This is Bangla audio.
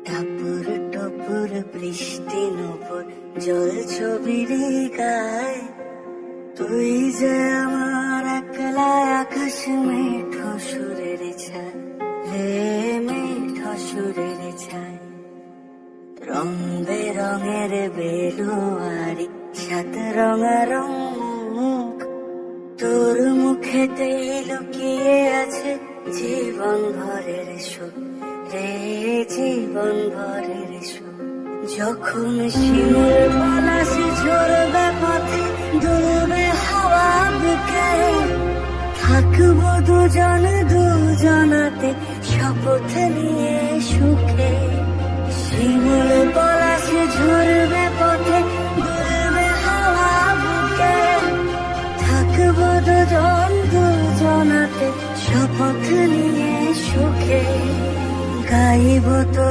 টাপুর টপুর বৃষ্টি নপুর জল ছবির গায়, তুই যে আমার একলা আকাশ মেঠো সুরের ছায় রে, মেঠো সুরের ছায়। রং বেরঙের বেলুয়ারি সাত রঙারং মুখ, তোর মুখেতেই লুকিয়ে আছে জীবন ভরের সুখ রে, জীবন ভরের সুখ। যখন শিমুল পলাশ ঝরবে পথে দুলবে হাওয়া বুকে, থাকবো দুজন দুজনাতে শপথ নিয়ে সুখে। শিমুল পলাশ ঝরবে পথে দুলবে হাওয়া বুকে, থাকবো দুজন দুজনাতে শপথ নিয়ে সুখে। গাইব তো